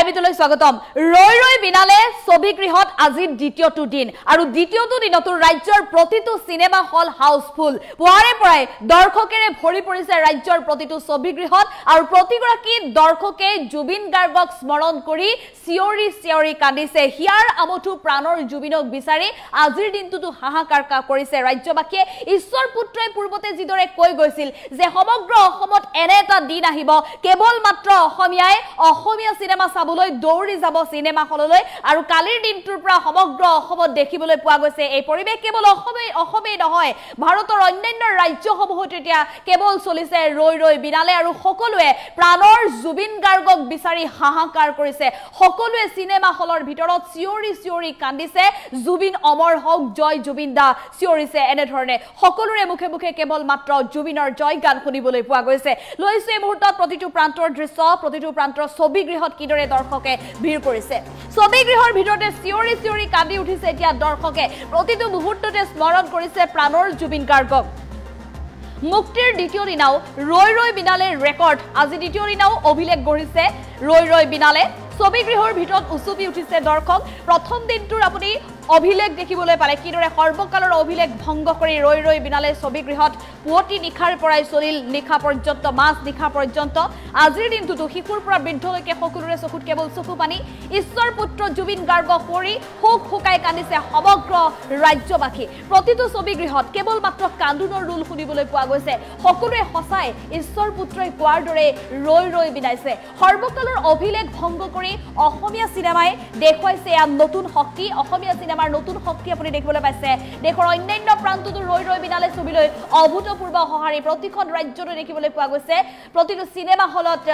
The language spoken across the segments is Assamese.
আইবিতলৈ স্বাগতম ৰৈ ৰৈ বিনালে ছবিগৃহত আজি দ্বিতীয়টো দিন আৰু দ্বিতীয়টো দিনতো ৰাজ্যৰ প্ৰতিটো সিনেমা হল হাউসফুল পুৱাৰে পৰাই দৰ্শকেৰে ভৰি পৰিছে ৰাজ্যৰ প্ৰতিটো ছবিগৃহত আৰু প্ৰতিগৰাকী দৰ্শকে জুবিন গাৰ্গক স্মৰণ কৰি চিঞৰি চিঞৰি কান্দিছে হিয়াৰ আমঠু প্ৰাণৰ জুবিনক বিচাৰি আজিৰ দিনটোতো হাহাকাৰ কৰিছে ৰাজ্যবাসীয়ে ঈশ্বৰ পুত্ৰই পূৰ্বতে যিদৰে কৈ গৈছিল যে সমগ্ৰ অসমত এনে এটা দিন আহিব কেৱল মাত্ৰ অসমীয়া সিনেমা চাবলৈ দৌৰি যাব সিনেমা হললৈ আৰু কালিৰ দিনটোৰ পৰা সমগ্ৰ অসমত দেখিবলৈ পোৱা গৈছে এই পৰিবেশ কেৱল অসমেই নহয় ভাৰতৰ অন্যান্য ৰাজ্যসমূহত এতিয়া কেৱল চলিছে ৰৈ ৰৈ বিনালে আৰু সকলোৱে প্ৰাণৰ জুবিন গাৰ্গক বিচাৰি হাহাকাৰ কৰিছে সকলোৱে সিনেমা হলৰ ভিতৰত চিঞৰি চিঞৰি কান্দিছে জুবিন অমৰ হওক জয় জুবিন দা চিঞৰিছে এনে ধৰণে সকলোৰে মুখে মুখে কেৱল মাত্ৰ জুবিনৰ জয় গান শুনিবলৈ পোৱা গৈছে লৈছে এই মুহূৰ্তত প্ৰতিটো প্ৰান্তৰ দৃশ্য প্ৰতিটো প্ৰান্তৰ ছবিগৃহত কিদৰে দৰ্শকে ভিৰ কৰিছে ছবিগৃহৰ ভিতৰতে চিঞৰি চিঞৰি কান্দি উঠিছে এতিয়া দৰ্শকে প্ৰতিটো মুহূৰ্ততে স্মৰণ কৰিছে প্ৰাণৰ জুবিন গাৰ্গক মুক্তিৰ দ্বিতীয় দিনাও ৰৈ ৰৈ বিনালে ৰেকৰ্ড আজি দ্বিতীয় দিনাও অভিলেখ গঢ়িছে ৰৈ ৰৈ বিনালে ছবিগৃহৰ ভিতৰত উচুপি উঠিছে দৰ্শক প্ৰথম দিনটোৰ আপুনি অভিলেখ দেখিবলৈ পালে কিদৰে সৰ্বকালৰ অভিলেখ ভংগ কৰি ৰৈ ৰৈ বিনালে ছবিগৃহত পুৱতি নিখাৰ পৰাই চলিল নিখা পৰ্যন্ত মাছ নিখা পৰ্যন্ত আজিৰ দিনটোতো শিশুৰ পৰা বৃদ্ধলৈকে সকলোৰে চকুত কেৱল চকু পানী ঈশ্বৰ পুত্ৰ জুবিন গাৰ্গক কৰি হুক হুকাই কান্দিছে সমগ্ৰ ৰাজ্যবাসী প্ৰতিটো ছবিগৃহত কেৱল মাত্ৰ কান্দোনৰ ৰোল শুনিবলৈ পোৱা গৈছে সকলোৱে সঁচাই ঈশ্বৰ পুত্ৰই কোৱাৰ দৰে ৰৈ ৰৈ বিনাইছে সৰ্বকালৰ অভিলেখ ভংগ কৰি অসমীয়া সিনেমাই দেখুৱাইছে এক নতুন শক্তি অসমীয়া আমাৰ নতুন শক্তি আপুনি দেখিবলৈ পাইছে দেশৰ অন্যান্য প্ৰান্ততো ৰৈ ৰৈ বিনালে ছবিলৈ অভূতপূৰ্ব সঁহাৰি প্ৰতিখন ৰাজ্যতে দেখিবলৈ পোৱা গৈছে প্ৰতিটো সিনেমা হলত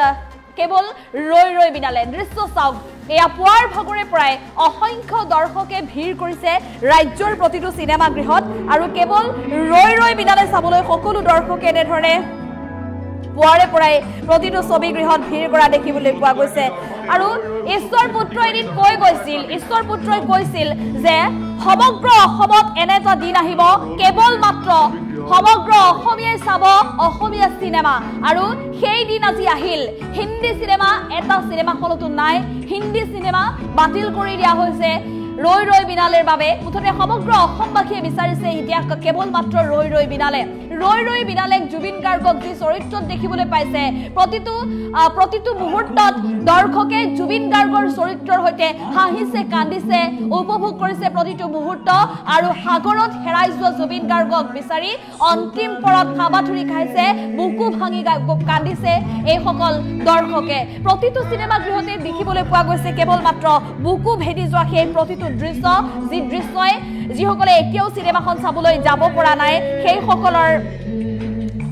কেৱল ৰৈ ৰৈ বিনালে দৃশ্য চাওক এয়া পুৱাৰ ভাগৰে পৰাই অসংখ্য দৰ্শকে ভিৰ কৰিছে ৰাজ্যৰ প্ৰতিটো সিনেমা গৃহত আৰু কেৱল ৰৈ ৰৈ বিনালে চাবলৈ সকলো দৰ্শকে এনেধৰণে পুৱাৰে পৰাই প্ৰতিটো ছবিগৃহত ভিৰ কৰা দেখিবলৈ পোৱা গৈছে আৰু ঈশ্বৰ পুত্ৰই এদিন ঈশ্বৰ পুত্ৰই কৈছিল যে সমগ্ৰ অসমত এনে এটা দিন আহিব কেৱল মাত্ৰ সমগ্ৰ অসমীয়াই চাব অসমীয়া সিনেমা আৰু সেই দিন আজি আহিল হিন্দী সিনেমা এটা সিনেমা হলতো নাই হিন্দী সিনেমা বাতিল কৰি দিয়া হৈছে ৰৈ ৰৈ বিনালেৰ বাবে মুঠতে সমগ্ৰ অসমবাসীয়ে বিচাৰিছে এতিয়া কেৱল মাত্ৰ ৰৈ ৰৈ বিনালে জুবিন গাৰ্গক যি চৰিত্ৰত দেখিবলৈ পাইছে প্ৰতিটো মুহূৰ্তত দৰ্শকে জুবিন গাৰ্গৰ চৰিত্ৰৰ সৈতে হাঁহিছে কান্দিছে উপভোগ কৰিছে প্ৰতিটো মুহূৰ্ত আৰু সাগৰত হেৰাই যোৱা জুবিন গাৰ্গক বিচাৰি অন্তিম পৰত খাবাথুৰি খাইছে বুকু ভাঙি কান্দিছে এইসকল দৰ্শকে প্ৰতিটো সিনেমা গৃহতে দেখিবলৈ পোৱা গৈছে কেৱল মাত্ৰ বুকু ভেদি যোৱা সেই প্ৰতিটো দৃশ্য যি দৃশ্যই যিসকলে এতিয়াও সিনেমাখন চাবলৈ যাব পৰা নাই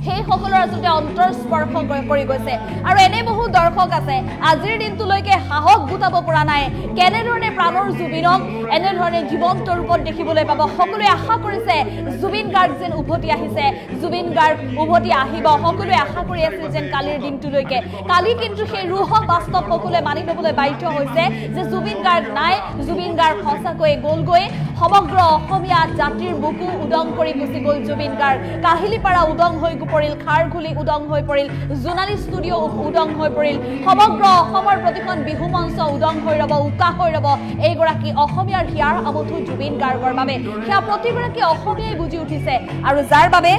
সেইসকলৰ আচলতে অন্তৰ স্পৰ্শ কৰি গৈছে আৰু এনে বহু দৰ্শক আছে আজিৰ দিনটোলৈকে সাহস গোটাব পৰা নাই কেনেধৰণে প্ৰাণৰ জুবিনক এনেধৰণে জীৱন্ত ৰূপত দেখিবলৈ পাব সকলোৱে আশা কৰিছে জুবিন গাৰ্গ যেন উভতি আহিছে জুবিন গাৰ্গ উভতি আহিব সকলোৱে আশা কৰি আছিল যেন কালিৰ দিনটোলৈকে কালি কিন্তু সেই ৰুহ বাস্তৱ সকলোৱে মানি ল'বলৈ বাধ্য হৈছে যে জুবিন গাৰ্গ নাই জুবিন গাৰ্গ সঁচাকৈ গ'লগৈ সমগ্ৰ অসমীয়া জাতিৰ বুকু উদং কৰি গুচি গ'ল জুবিন গাৰ্গ কাহিলীপাৰা উদং হৈ পৰিল খাৰঘুলি উদং হৈ পৰিল জোনালী ষ্টুডিঅ উদং হৈ পৰিল সমগ্ৰ অসমৰ প্ৰতিখন বিহু মঞ্চ উদং হৈ ৰব উকাহ হৈ ৰব এইগৰাকী অসমীয়াৰ হিয়াৰ আমঠু জুবিন গাৰ্গৰ বাবে সেয়া প্ৰতিগৰাকী অসমীয়াই বুজি উঠিছে আৰু যাৰ বাবে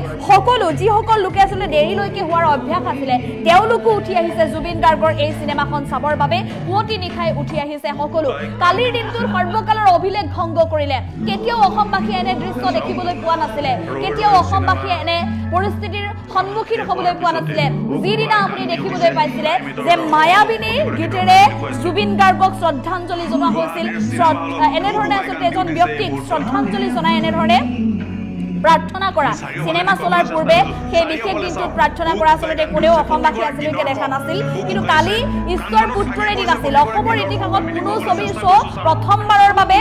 যিসকল লোকে আচলতে দেৰিলৈকে হোৱাৰ অভ্যাস আছিলে তেওঁলোকো উঠি আহিছে জুবিন গাৰ্গৰ এই চিনেমাখন চাবৰ বাবে পুৱতি নিশাই উঠি আহিছে সকলো কালিৰ দিনটোৰ সৰ্বকালৰ অভিলেখ ভংগ কৰিলে কেতিয়াও অসমবাসীয়ে এনে দৃশ্য দেখিবলৈ পোৱা নাছিলে কেতিয়াও অসমবাসীয়ে এনে পৰিস্থিতিৰ সন্মুখীন হ'বলৈ পোৱা নাছিলে যিদিনা আপুনি দেখিবলৈ পাইছিলে যে মায়াবিনী গীতেৰে জুবিন গাৰ্গক শ্ৰদ্ধাঞ্জলি জনোৱা হৈছিল এনেধৰণে আচলতে এজন ব্যক্তিক শ্ৰদ্ধাঞ্জলি জনাই এনেধৰণে প্ৰাৰ্থনা কৰা সিনেমা চলাৰ পূৰ্বে সেই বিশেষ দিনটোত প্ৰাৰ্থনা কৰা আচলতে কোনেও অসমবাসী আজিলৈকে দেখা নাছিল কিন্তু কালি ঈশ্বৰ পুত্ৰৰে দিন আছিল অসমৰ ইতিহাসত কোনো ছবিৰ শ্ব' প্ৰথমবাৰৰ বাবে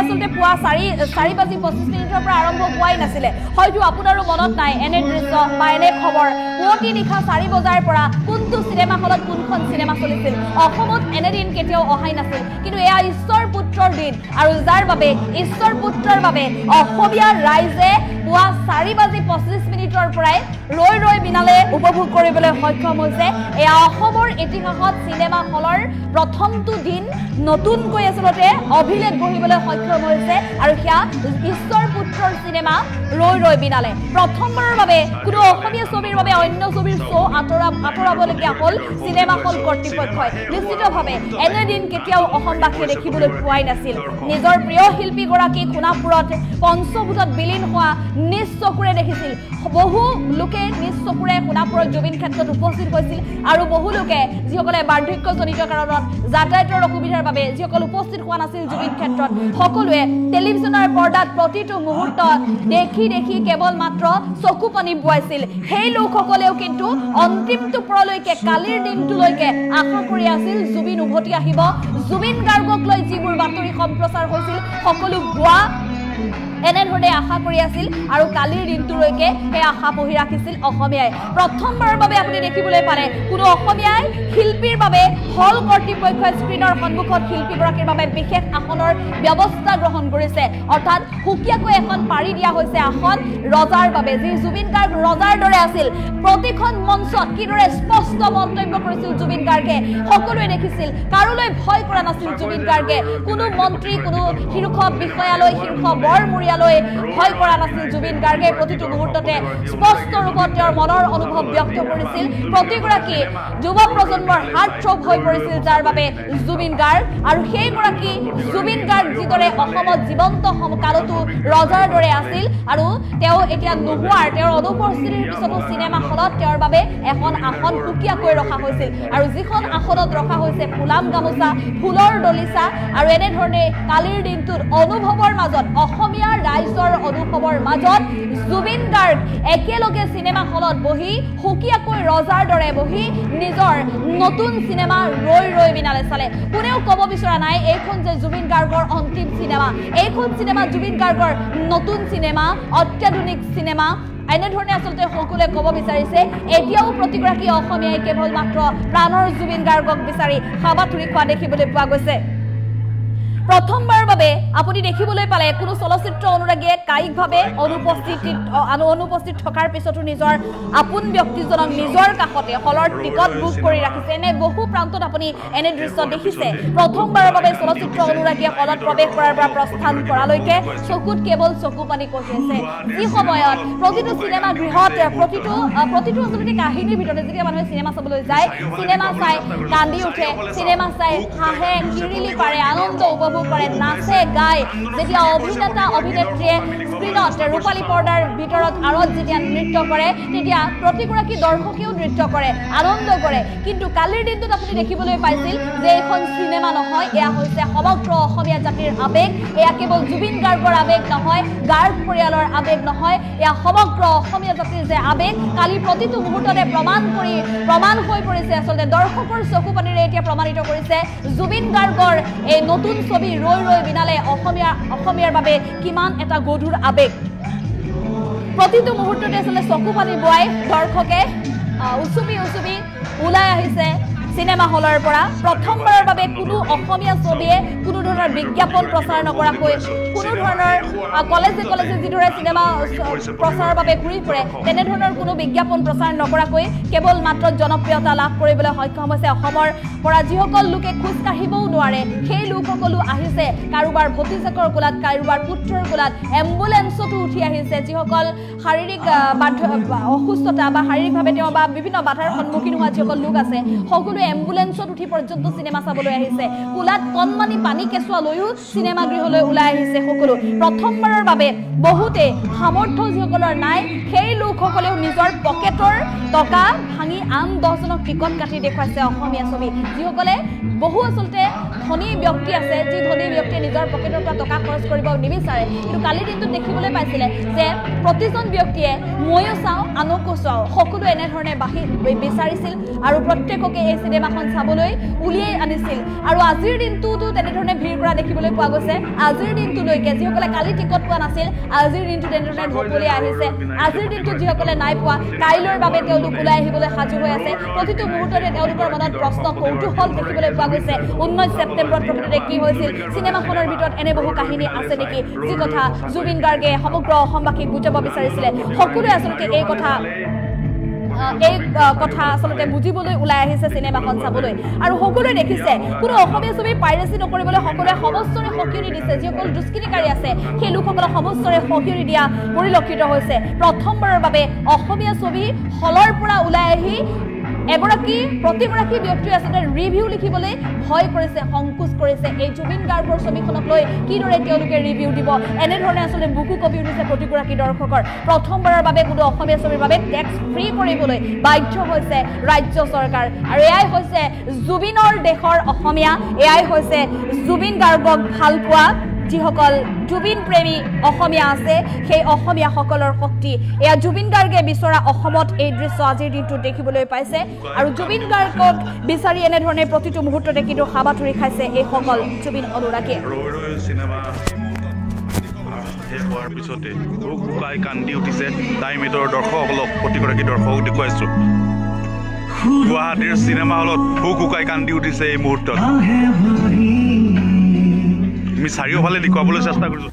আচলতে পুৱা 4:25 পৰা আৰম্ভ হোৱাই নাছিলে হয়তো আপোনাৰো মনত নাই এনে দৃশ্য বা এনে খবৰ পুৱতি নিশা 4 বজাৰ পৰা কোনটো সিনেমা হলত কোনখন সিনেমা চলিছিল অসমত এনে দিন কেতিয়াও অহাই নাছিল কিন্তু এয়া ঈশ্বৰ পুত্ৰৰ দিন আৰু যাৰ বাবে ঈশ্বৰ পুত্ৰৰ বাবে অসমীয়া ৰাইজে পুৱা 4:25 পৰাই ৰৈ ৰৈ বিনালে উপভোগ কৰিবলৈ সক্ষম হৈছে এয়া অসমৰ ইতিহাসত চিনেমা হলৰ প্ৰথমটো দিন নতুনকৈ আচলতে অভিলেখ গঢ়িবলৈ সক্ষম হৈছে আৰু সেয়া ঈশ্বৰ পুত্ৰৰ চিনেমা ৰৈ ৰৈ বিনালে প্ৰথমবাৰৰ বাবে কোনো অসমীয়া ছবিৰ বাবে অন্য ছবিৰ শ্ব' আঁতৰাবলগীয়া হ'ল চিনেমা হল কৰ্তৃপক্ষই নিশ্চিতভাৱে এনে দিন কেতিয়াও অসমবাসীয়ে দেখিবলৈ পোৱাই নাছিল নিজৰ প্ৰিয় শিল্পীগৰাকী সোণাপুৰত পঞ্চভূতত বিলীন হোৱা নিজ চকুৰে দেখিছিল বহু লোকে নিজ চকুৰে সোণাপুৰত জুবিন ক্ষেত্ৰত উপস্থিত হৈছিল আৰু বহু লোকে যিসকলে বাৰ্ধক্যজনিত কাৰণত যাতায়াতৰ অসুবিধাৰ বাবে যিসকল উপস্থিত হোৱা নাছিল জুবিন ক্ষেত্ৰত সকলোৱে টেলিভিছনৰ পৰ্দাত প্ৰতিটো মুহূৰ্ত দেখি দেখি কেৱল মাত্ৰ চকু পানী বুৱাইছিল সেই লোকসকলেও কিন্তু অন্তিম টুকুৰালৈকে কালিৰ দিনটোলৈকে আশা কৰি আছিল জুবিন উভতি আহিব জুবিন গাৰ্গক লৈ যিবোৰ বাতৰি সম্প্ৰচাৰ হৈছিল সকলো ভুৱা এনেধৰণে আশা কৰি আছিল আৰু কালিৰ দিনটোলৈকে সেই আশা পঢ়ি ৰাখিছিল অসমীয়াই প্ৰথমবাৰৰ বাবে আপুনি দেখিবলৈ পালে কোনো অসমীয়াই শিল্পীৰ বাবে হল কৰ্তৃপক্ষই স্ক্ৰীনৰ সন্মুখত শিল্পীগৰাকীৰ বাবে বিশেষ আসনৰ ব্যৱস্থা গ্ৰহণ কৰিছে অৰ্থাৎ সুকীয়াকৈ এখন পাৰি দিয়া হৈছে আসন ৰজাৰ বাবে যি জুবিন গাৰ্গ ৰজাৰ দৰে আছিল প্ৰতিখন মঞ্চত কিদৰে স্পষ্ট মন্তব্য কৰিছিল জুবিন গাৰ্গে সকলোৱে দেখিছিল কাৰোলৈ ভয় কৰা নাছিল জুবিন গাৰ্গে কোনো মন্ত্ৰী কোনো শীৰ্ষ বিষয়ালৈ শীৰ্ষ বৰমূৰীয়ালৈ ভয় কৰা নাছিল জুবিন গাৰ্গে প্ৰতিটো মুহূৰ্ততে স্পষ্ট ৰূপত তেওঁৰ মনৰ অনুভৱ ব্যক্ত কৰিছিল প্ৰতিগৰাকী যুৱ প্ৰজন্মৰ হাৰ্টথ্ৰব হৈ পৰিছিল যাৰ বাবে জুবিন গাৰ্গ আৰু সেইগৰাকী জুবিন গাৰ্গ যিদৰে অসমত জীৱন্ত কালতো ৰজাৰ দৰে আছিল আৰু তেওঁ এতিয়া নোহোৱাৰ তেওঁৰ অনুপস্থিতিৰ পিছতো চিনেমা হলত তেওঁৰ বাবে এখন আসন সুকীয়াকৈ ৰখা হৈছিল আৰু যিখন আসনত ৰখা হৈছে ফুলাম গামোচা ফুলৰ দলিচা আৰু এনেধৰণে কালিৰ দিনটোত অনুভৱৰ মাজত অসমীয়া ৰাইজৰ অনুভৱৰ মাজত জুবিন গাৰ্গ একেলগে চিনেমা হলত বহি সুকীয়াকৈ ৰজাৰ দৰে বহি নিজৰ নতুন চিনেমা ৰৈ ৰৈ বিনালে চালে কোনেও ক'ব বিচৰা নাই এইখন যে জুবিন গাৰ্গৰ অন্তিম চিনেমা এইখন চিনেমা জুবিন গাৰ্গৰ নতুন চিনেমা অত্যাধুনিক চিনেমা এনেধৰণে আচলতে সকলোৱে ক'ব বিচাৰিছে এতিয়াও প্ৰতিগৰাকী অসমীয়াই কেৱল মাত্ৰ প্ৰাণৰ জুবিন গাৰ্গক বিচাৰি হাবাথুৰি খোৱা দেখিবলৈ পোৱা গৈছে প্ৰথমবাৰৰ বাবে আপুনি দেখিবলৈ পালে কোনো চলচ্চিত্ৰ অনুৰাগীয়ে কায়িকভাৱে অনুপস্থিত থকাৰ পিছতো নিজৰ আপোন ব্যক্তিজনক নিজৰ কাষতে হলৰ টিকট বুক কৰি ৰাখিছে এনে বহু প্ৰান্তত আপুনি এনে দৃশ্য দেখিছে প্ৰথমবাৰৰ বাবে চলচ্চিত্ৰ অনুৰাগীয়ে হলত প্ৰৱেশ কৰাৰ পৰা প্ৰস্থান কৰালৈকে চকুত কেৱল চকু পানী কঢ়িয়াইছে যি সময়ত প্ৰতিটো চিনেমা গৃহত প্ৰতিটো আচলতে কাহিনীৰ ভিতৰতে যেতিয়া মানুহে চিনেমা চাবলৈ যায় চিনেমা চাই কান্দি উঠে চিনেমা চাই হাঁহে কিৰিলি পাৰে আনন্দ উপভোগ কৰে নাচে গায় যেতিয়া অভিনেতা অভিনেত্ৰীয়ে স্ক্ৰীনত ৰূপালী পৰ্দাৰ ভিতৰত আৰত যেতিয়া নৃত্য কৰে তেতিয়া প্ৰতিগৰাকী দৰ্শকেও নৃত্য কৰে আনন্দ কৰে কিন্তু কালিৰ দিনটোত আপুনি দেখিবলৈ পাইছিল যে এখন চিনেমা নহয় এয়া হৈছে সমগ্ৰ অসমীয়া জাতিৰ আবেগ এয়া কেৱল জুবিন গাৰ্গৰ আবেগ নহয় গাৰ্গ পৰিয়ালৰ আবেগ নহয় এয়া সমগ্ৰ অসমীয়া জাতিৰ যে আবেগ কালি প্ৰতিটো মুহূৰ্ততে প্ৰমাণ হৈ পৰিছে আচলতে দৰ্শকৰ চকু পানীৰে এতিয়া প্ৰমাণিত কৰিছে জুবিন গাৰ্গৰ এই নতুন ছবি ৰৈ ৰৈ বিনালে অসমীয়াৰ বাবে কিমান এটা গধুৰ আবেগ প্ৰতিটো মুহূৰ্ততে আচলতে চকু পানী বোৱাই দৰ্শকে উচুপি ওলাই আহিছে চিনেমা হলৰ পৰা প্ৰথমবাৰৰ বাবে কোনো অসমীয়া ছবিয়ে কোনো ধৰণৰ বিজ্ঞাপন প্ৰচাৰ নকৰাকৈ কোনো ধৰণৰ কলেজে যিদৰে চিনেমা প্ৰচাৰৰ বাবে ঘূৰি ফুৰে তেনেধৰণৰ কোনো বিজ্ঞাপন প্ৰচাৰ নকৰাকৈ কেৱল মাত্ৰ জনপ্ৰিয়তা লাভ কৰিবলৈ সক্ষম হৈছে অসমৰ পৰা যিসকল লোকে খোজ কাঢ়িবও নোৱাৰে সেই লোকসকলো আহিছে কাৰোবাৰ ভতিজাকৰ কোলাত কাৰোবাৰ পুত্ৰৰ কোলাত এম্বুলেন্সতো উঠি আহিছে যিসকল শাৰীৰিক অসুস্থতা বা শাৰীৰিকভাৱে তেওঁ বা বিভিন্ন বাধাৰ সন্মুখীন হোৱা যিসকল লোক আছে সকলো এম্বুলেন্সত উঠি পৰ্যন্ত চিনেমা চাবলৈ আহিছে কোলাত কণমানি পানী কেঁচুৱা লৈও চিনেমা গৃহলৈ ওলাই আহিছে সকলো প্ৰথমবাৰৰ বাবে বহুতে সামৰ্থ্য যিসকলৰ নাই সেই লোকসকলেও নিজৰ পকেটৰ টকা ভাঙি আন 10জনক টিকট কাটি দেখুৱাইছে অসমীয়া ছবি যিসকলে বহু আচলতে ধনী ব্যক্তি আছে যি ধনী ব্যক্তিয়ে নিজৰ পকেটৰ পৰা টকা খৰচ কৰিব নিবিচাৰে কিন্তু কালিৰ দিনটোত দেখিবলৈ পাইছিলে যে প্ৰতিজন ব্যক্তিয়ে ময়ো চাওঁ আনকো চাওঁ সকলো এনেধৰণে বিচাৰিছিল আৰু প্ৰত্যেককে এই চিনেমাখন চাবলৈ উলিয়াই আনিছিল আৰু আজিৰ দিনটোতো তেনেধৰণে ভিৰ কৰা দেখিবলৈ পোৱা গৈছে আজিৰ দিনটোলৈকে যিসকলে কালি টিকট পোৱা নাছিল আজিৰ দিনটো তেনেধৰণে ঢপলি আহিছে আজিৰ দিনটোত যিসকলে নাই পোৱা কাইলৈৰ বাবে তেওঁলোক ওলাই আহিবলৈ সাজু হৈ আছে প্ৰতিটো মুহূৰ্ততে তেওঁলোকৰ মনত প্ৰশ্ন কৌতূহল দেখিবলৈ পোৱা গৈছে 19 ছেপ্টেম্বৰত প্ৰকৃততে কি হৈছিল চিনেমাখনৰ ভিতৰত এনে বহু কাহিনী আছে নেকি যি কথা জুবিন গাৰ্গে সমগ্ৰ অসমবাসীক বুজাব বিচাৰিছিলে সকলোৱে আচলতে এই কথা আসলে বুজিবলৈ ওলাই আহিছে চিনেমাখন চাবলৈ আৰু সকলোৱে দেখিছে কোনো অসমীয়া ছবি পাইৰেচি নকৰিবলৈ সকলোৱে সমস্তৰে সকিয়নি দিছে যিসকল দুষ্কৃতিকাৰী আছে সেই লোকসকলক সমস্তৰে সকিয়নি দিয়া পৰিলক্ষিত হৈছে প্ৰথমবাৰৰ বাবে অসমীয়া ছবি হলৰ পৰা ওলাই আহি প্ৰতিগৰাকী ব্যক্তিয়ে আচলতে ৰিভিউ লিখিবলৈ ভয় কৰিছে সংকোচ কৰিছে এই জুবিন গাৰ্গৰ ছবিখনক লৈ কিদৰে তেওঁলোকে ৰিভিউ দিব এনেধৰণে আচলতে বুকু কপি উঠিছে প্ৰতিগৰাকী দৰ্শকৰ প্ৰথমবাৰৰ বাবে কোনো অসমীয়া ছবিৰ বাবে টেক্স ফ্ৰী কৰিবলৈ বাধ্য হৈছে ৰাজ্য চৰকাৰ আৰু এয়াই হৈছে জুবিনৰ দেশৰ অসমীয়া এয়াই হৈছে জুবিন গাৰ্গক ভাল পোৱা যিসকল জুবিন প্ৰেমী অসমীয়া আছে সেই অসমীয়াসকলৰ শক্তি এয়া জুবিন গাৰ্গে বিচৰা অসমত এই দৃশ্য আজিৰ দিনটো দেখিবলৈ পাইছে আৰু জুবিন গাৰ্গক বিচাৰি এনেধৰণে প্ৰতিটো মুহূৰ্ততে কিন্তু হাবাথুৰি খাইছে এইসকল জুবিন অনুৰাগীয়ে হোৱাৰ পিছতে শুকাই কান্দি উঠিছে টাইমেটৰ দৰ্শকসকলক প্ৰতিগৰাকী দৰ্শকক দেখুৱাইছো গুৱাহাটীৰ চিনেমা হলত শুকাই কান্দি উঠিছে এই মুহূৰ্তত আমি চাৰিওফালে দেখুৱাবলৈ চেষ্টা কৰিছো